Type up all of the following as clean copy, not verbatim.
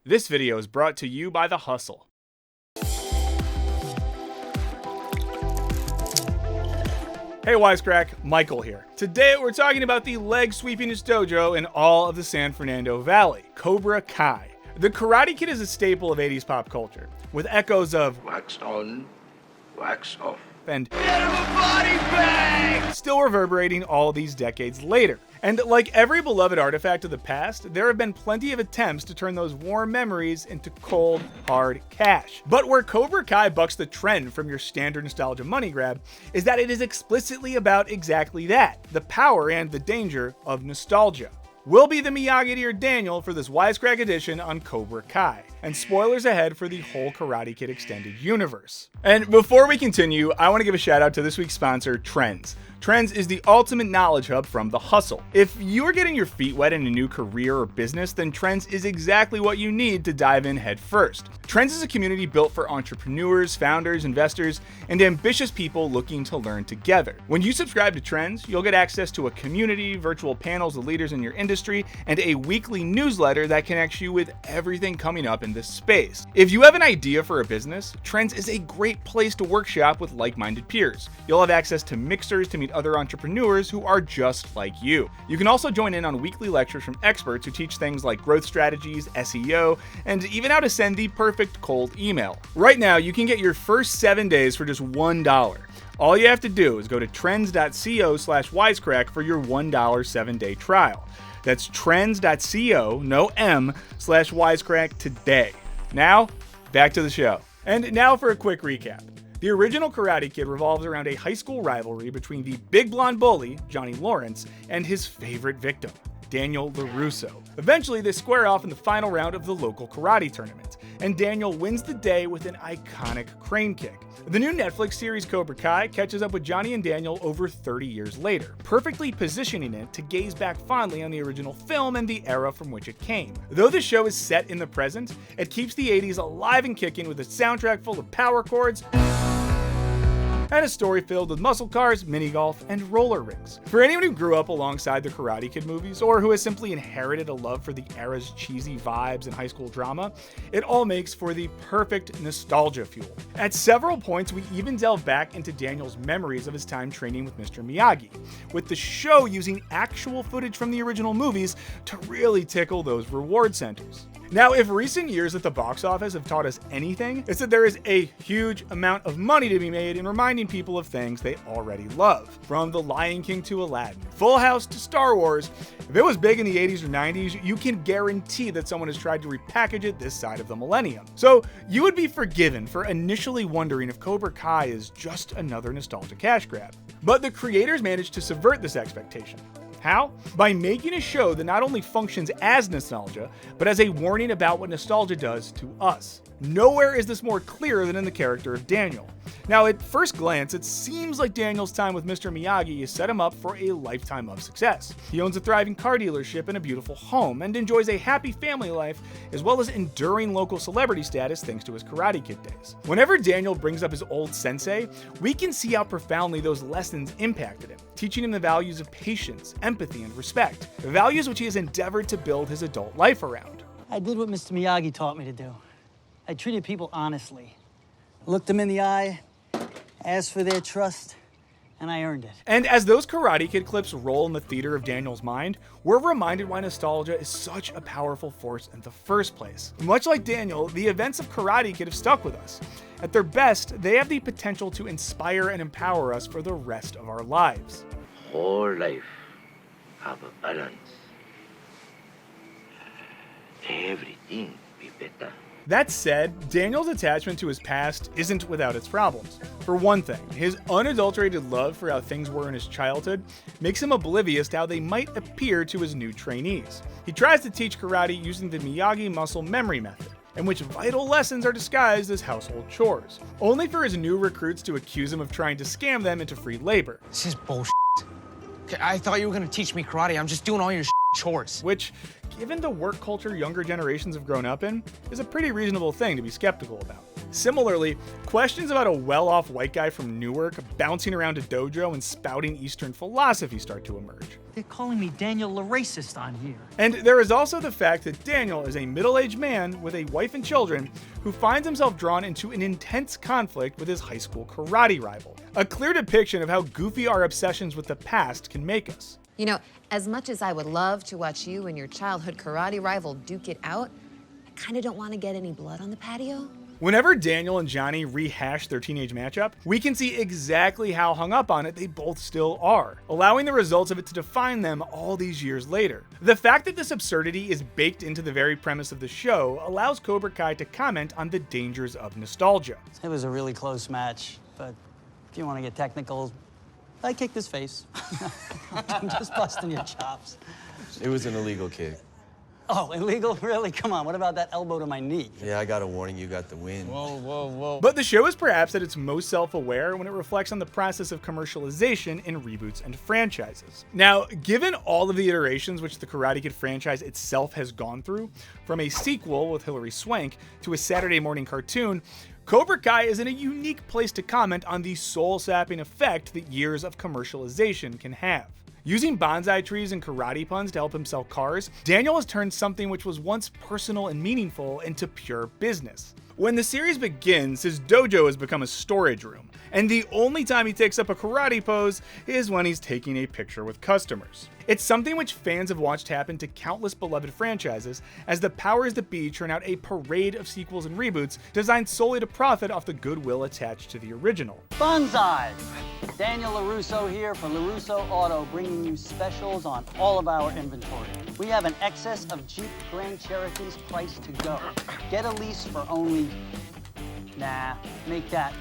This video is brought to you by The Hustle. Hey Wisecrack, Michael here. Today we're talking about the leg sweepingest dojo in all of the San Fernando Valley, Cobra Kai. The Karate Kid is a staple of 80s pop culture, with echoes of wax on, wax off, and get him a body bag! Still reverberating all these decades later. And like every beloved artifact of the past, there have been plenty of attempts to turn those warm memories into cold, hard cash. But where Cobra Kai bucks the trend from your standard nostalgia money grab is that it is explicitly about exactly that, the power and the danger of nostalgia. We'll be the Miyagi to your Daniel for this Wisecrack Edition on Cobra Kai, and spoilers ahead for the whole Karate Kid extended universe. And before we continue, I want to give a shout out to this week's sponsor, Trends. Trends is the ultimate knowledge hub from The Hustle. If you are getting your feet wet in a new career or business, then Trends is exactly what you need to dive in head first. Trends is a community built for entrepreneurs, founders, investors, and ambitious people looking to learn together. When you subscribe to Trends, you'll get access to a community, virtual panels of leaders in your industry, and a weekly newsletter that connects you with everything coming up in this space. If you have an idea for a business, Trends is a great place to workshop with like-minded peers. You'll have access to mixers to meet other entrepreneurs who are just like you. You can also join in on weekly lectures from experts who teach things like growth strategies, SEO, and even how to send the perfect cold email. Right now, you can get your first 7 days for just $1. All you have to do is go to trends.co/wisecrack for your $1 7-day trial. That's trends.co, no M, /wisecrack today. Now, back to the show. And now for a quick recap. The original Karate Kid revolves around a high school rivalry between the big blonde bully, Johnny Lawrence, and his favorite victim, Daniel LaRusso. Eventually, they square off in the final round of the local karate tournament, and Daniel wins the day with an iconic crane kick. The new Netflix series Cobra Kai catches up with Johnny and Daniel over 30 years later, perfectly positioning it to gaze back fondly on the original film and the era from which it came. Though the show is set in the present, it keeps the 80s alive and kicking with a soundtrack full of power chords and a story filled with muscle cars, mini golf, and roller rinks. For anyone who grew up alongside the Karate Kid movies, or who has simply inherited a love for the era's cheesy vibes and high school drama, it all makes for the perfect nostalgia fuel. At several points, we even delve back into Daniel's memories of his time training with Mr. Miyagi, with the show using actual footage from the original movies to really tickle those reward centers. Now, if recent years at the box office have taught us anything, it's that there is a huge amount of money to be made in reminding people of things they already love. From The Lion King to Aladdin, Full House to Star Wars, if it was big in the 80s or 90s, you can guarantee that someone has tried to repackage it this side of the millennium. So you would be forgiven for initially wondering if Cobra Kai is just another nostalgia cash grab. But the creators managed to subvert this expectation. How? By making a show that not only functions as nostalgia, but as a warning about what nostalgia does to us. Nowhere is this more clear than in the character of Daniel. Now, at first glance, it seems like Daniel's time with Mr. Miyagi has set him up for a lifetime of success. He owns a thriving car dealership and a beautiful home, and enjoys a happy family life, as well as enduring local celebrity status thanks to his Karate Kid days. Whenever Daniel brings up his old sensei, we can see how profoundly those lessons impacted him, teaching him the values of patience, empathy, and respect, values which he has endeavored to build his adult life around. I did what Mr. Miyagi taught me to do. I treated people honestly, looked them in the eye, asked for their trust, and I earned it. And as those Karate Kid clips roll in the theater of Daniel's mind, we're reminded why nostalgia is such a powerful force in the first place. Much like Daniel, the events of Karate Kid have stuck with us. At their best, they have the potential to inspire and empower us for the rest of our lives. Whole life have a balance. Everything be better. That said, Daniel's attachment to his past isn't without its problems. For one thing, his unadulterated love for how things were in his childhood makes him oblivious to how they might appear to his new trainees. He tries to teach karate using the Miyagi muscle memory method, in which vital lessons are disguised as household chores, only for his new recruits to accuse him of trying to scam them into free labor. This is bullshit. I thought you were gonna teach me karate. I'm just doing all your chores. Which, given the work culture younger generations have grown up in, is a pretty reasonable thing to be skeptical about. Similarly, questions about a well-off white guy from Newark bouncing around a dojo and spouting Eastern philosophy start to emerge. They're calling me Daniel the Racist on here. And there is also the fact that Daniel is a middle-aged man with a wife and children who finds himself drawn into an intense conflict with his high school karate rival. A clear depiction of how goofy our obsessions with the past can make us. You know, as much as I would love to watch you and your childhood karate rival duke it out, I kind of don't want to get any blood on the patio. Whenever Daniel and Johnny rehash their teenage matchup, we can see exactly how hung up on it they both still are, allowing the results of it to define them all these years later. The fact that this absurdity is baked into the very premise of the show allows Cobra Kai to comment on the dangers of nostalgia. It was a really close match, but if you want to get technical, I kicked his face. I'm just busting your chops. It was an illegal kick. Oh, illegal? Really? Come on, what about that elbow to my knee? Yeah, I got a warning, you got the win. Whoa, whoa, whoa. But the show is perhaps at its most self-aware when it reflects on the process of commercialization in reboots and franchises. Now, given all of the iterations which the Karate Kid franchise itself has gone through, from a sequel with Hilary Swank to a Saturday morning cartoon, Cobra Kai is in a unique place to comment on the soul-sapping effect that years of commercialization can have. Using bonsai trees and karate puns to help him sell cars, Daniel has turned something which was once personal and meaningful into pure business. When the series begins, his dojo has become a storage room, and the only time he takes up a karate pose is when he's taking a picture with customers. It's something which fans have watched happen to countless beloved franchises as the powers that be churn out a parade of sequels and reboots designed solely to profit off the goodwill attached to the original. Bonsai! Daniel LaRusso here for LaRusso Auto, bringing you specials on all of our inventory. We have an excess of Jeep Grand Cherokees priced to go. Get a lease for only... make that...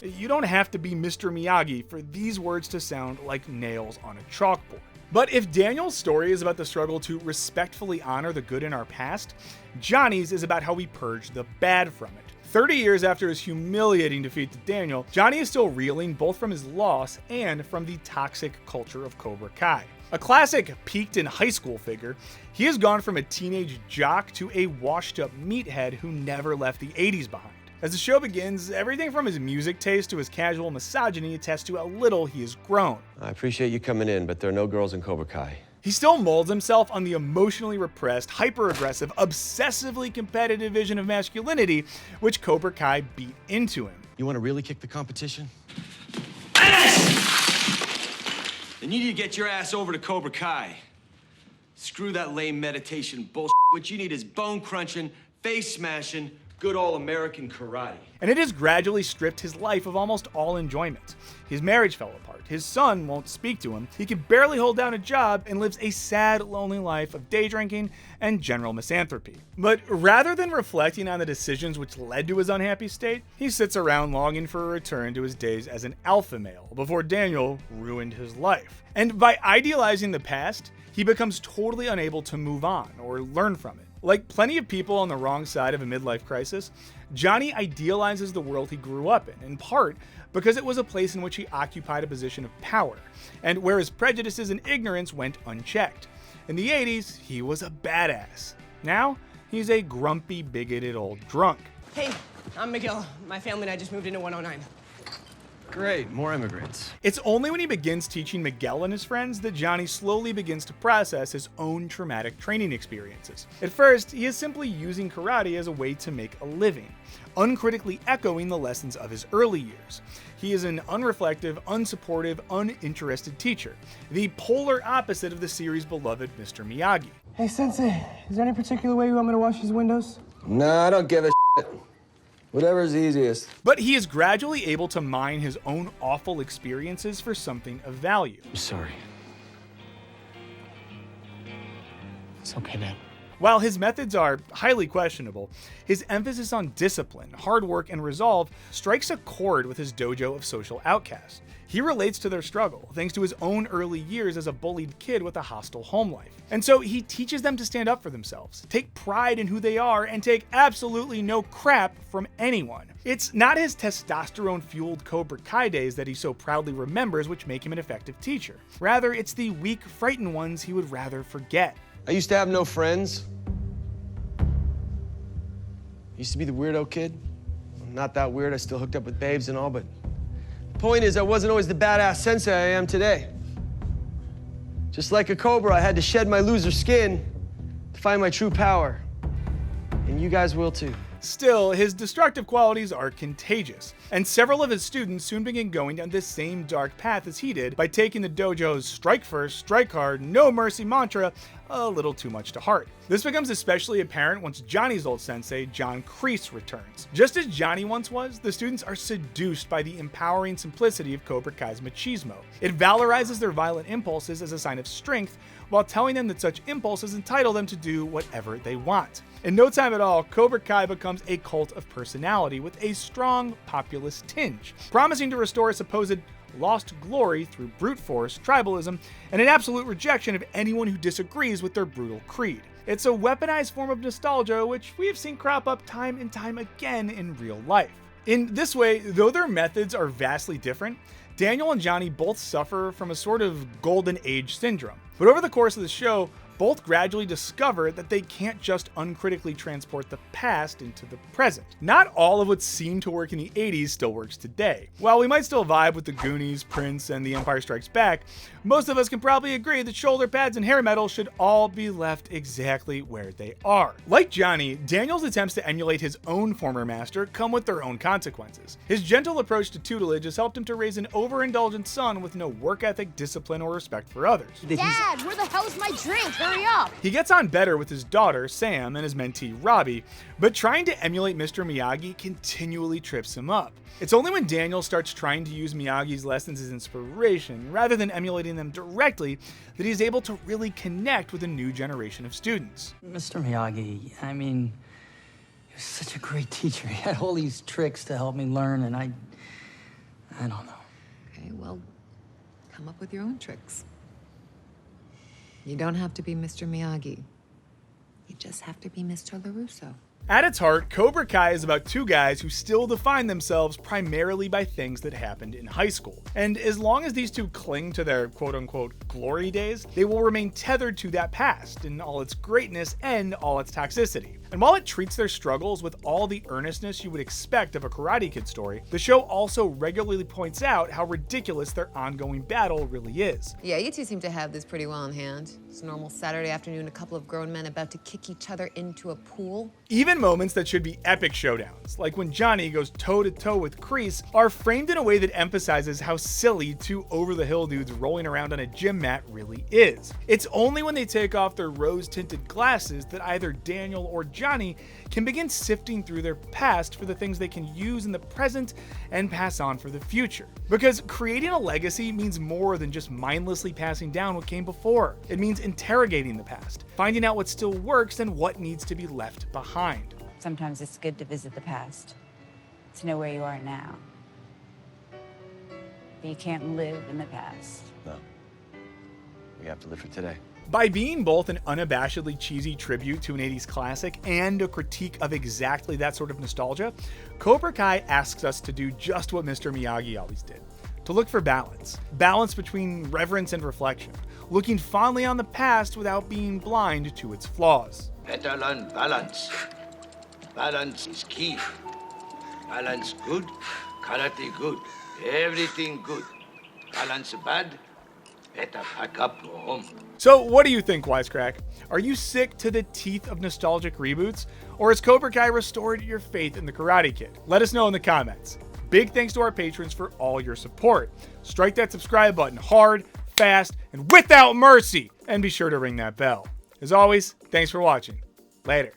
You don't have to be Mr. Miyagi for these words to sound like nails on a chalkboard. But if Daniel's story is about the struggle to respectfully honor the good in our past, Johnny's is about how we purge the bad from it. 30 years after his humiliating defeat to Daniel, Johnny is still reeling both from his loss and from the toxic culture of Cobra Kai. A classic peaked in high school figure, he has gone from a teenage jock to a washed-up meathead who never left the 80s behind. As the show begins, everything from his music taste to his casual misogyny attests to how little he has grown. I appreciate you coming in, but there are no girls in Cobra Kai. He still molds himself on the emotionally repressed, hyper-aggressive, obsessively competitive vision of masculinity, which Cobra Kai beat into him. You want to really kick the competition? Then you need to get your ass over to Cobra Kai. Screw that lame meditation bullshit. What you need is bone-crunching, face-smashing, good all-American karate. And it has gradually stripped his life of almost all enjoyment. His marriage fell apart, his son won't speak to him, he can barely hold down a job, and lives a sad, lonely life of day drinking and general misanthropy. But rather than reflecting on the decisions which led to his unhappy state, he sits around longing for a return to his days as an alpha male before Daniel ruined his life. And by idealizing the past, he becomes totally unable to move on or learn from it. Like plenty of people on the wrong side of a midlife crisis, Johnny idealizes the world he grew up in part because it was a place in which he occupied a position of power, and where his prejudices and ignorance went unchecked. In the 80s, he was a badass. Now, he's a grumpy, bigoted old drunk. Hey, I'm Miguel. My family and I just moved into 109. Great, more immigrants. It's only when he begins teaching Miguel and his friends that Johnny slowly begins to process his own traumatic training experiences. At first, he is simply using karate as a way to make a living, uncritically echoing the lessons of his early years. He is an unreflective, unsupportive, uninterested teacher, the polar opposite of the series' beloved Mr. Miyagi. Hey, Sensei, is there any particular way you want me to wash these windows? No, I don't give a shit. Whatever's easiest. But he is gradually able to mine his own awful experiences for something of value. I'm sorry. It's okay, man. While his methods are highly questionable, his emphasis on discipline, hard work, and resolve strikes a chord with his dojo of social outcasts. He relates to their struggle, thanks to his own early years as a bullied kid with a hostile home life. And so he teaches them to stand up for themselves, take pride in who they are, and take absolutely no crap from anyone. It's not his testosterone-fueled Cobra Kai days that he so proudly remembers which make him an effective teacher. Rather, it's the weak, frightened ones he would rather forget. I used to have no friends. Used to be the weirdo kid. not that weird. I still hooked up with babes and all, but the point is I wasn't always the badass sensei I am today. Just like a cobra, I had to shed my loser skin to find my true power. And you guys will too. Still, his destructive qualities are contagious, and several of his students soon begin going down this same dark path as he did by taking the dojo's strike first, strike hard, no mercy mantra a little too much to heart. This becomes especially apparent once Johnny's old sensei, John Kreese, returns. Just as Johnny once was, the students are seduced by the empowering simplicity of Cobra Kai's machismo. It valorizes their violent impulses as a sign of strength, while telling them that such impulses entitle them to do whatever they want. In no time at all, Cobra Kai becomes a cult of personality with a strong populist tinge, promising to restore supposed lost glory through brute force, tribalism, and an absolute rejection of anyone who disagrees with their brutal creed. It's a weaponized form of nostalgia which we have seen crop up time and time again in real life. In this way, though their methods are vastly different, Daniel and Johnny both suffer from a sort of golden age syndrome. But over the course of the show, both gradually discover that they can't just uncritically transport the past into the present. Not all of what seemed to work in the 80s still works today. While we might still vibe with the Goonies, Prince, and The Empire Strikes Back, most of us can probably agree that shoulder pads and hair metal should all be left exactly where they are. Like Johnny, Daniel's attempts to emulate his own former master come with their own consequences. His gentle approach to tutelage has helped him to raise an overindulgent son with no work ethic, discipline, or respect for others. Dad, where the hell's my drink? Hurry up! He gets on better with his daughter, Sam, and his mentee, Robbie, but trying to emulate Mr. Miyagi continually trips him up. It's only when Daniel starts trying to use Miyagi's lessons as inspiration, rather than emulating them directly, that he's able to really connect with a new generation of students. Mr. Miyagi, I mean, he was such a great teacher. He had all these tricks to help me learn, and I don't know. Okay, well, come up with your own tricks. You don't have to be Mr. Miyagi. You just have to be Mr. LaRusso. At its heart, Cobra Kai is about two guys who still define themselves primarily by things that happened in high school. And as long as these two cling to their quote-unquote glory days, they will remain tethered to that past in all its greatness and all its toxicity. And while it treats their struggles with all the earnestness you would expect of a Karate Kid story, the show also regularly points out how ridiculous their ongoing battle really is. Yeah, you two seem to have this pretty well in hand. It's a normal Saturday afternoon, a couple of grown men about to kick each other into a pool. Even moments that should be epic showdowns, like when Johnny goes toe-to-toe with Kreese, are framed in a way that emphasizes how silly two over-the-hill dudes rolling around on a gym mat really is. It's only when they take off their rose-tinted glasses that either Daniel or Johnny can begin sifting through their past for the things they can use in the present and pass on for the future. Because creating a legacy means more than just mindlessly passing down what came before. It means interrogating the past, finding out what still works and what needs to be left behind. Sometimes it's good to visit the past, to know where you are now. But you can't live in the past. No. We have to live for today. By being both an unabashedly cheesy tribute to an 80s classic and a critique of exactly that sort of nostalgia, Cobra Kai asks us to do just what Mr. Miyagi always did. To look for balance. Balance between reverence and reflection. Looking fondly on the past without being blind to its flaws. Better learn balance. Balance is key. Balance good, karate good, everything good. Balance bad, better pack up, go home. So what do you think, Wisecrack? Are you sick to the teeth of nostalgic reboots? Or has Cobra Kai restored your faith in the Karate Kid? Let us know in the comments. Big thanks to our patrons for all your support. Strike that subscribe button hard, fast, and without mercy. And be sure to ring that bell. As always, thanks for watching. Later.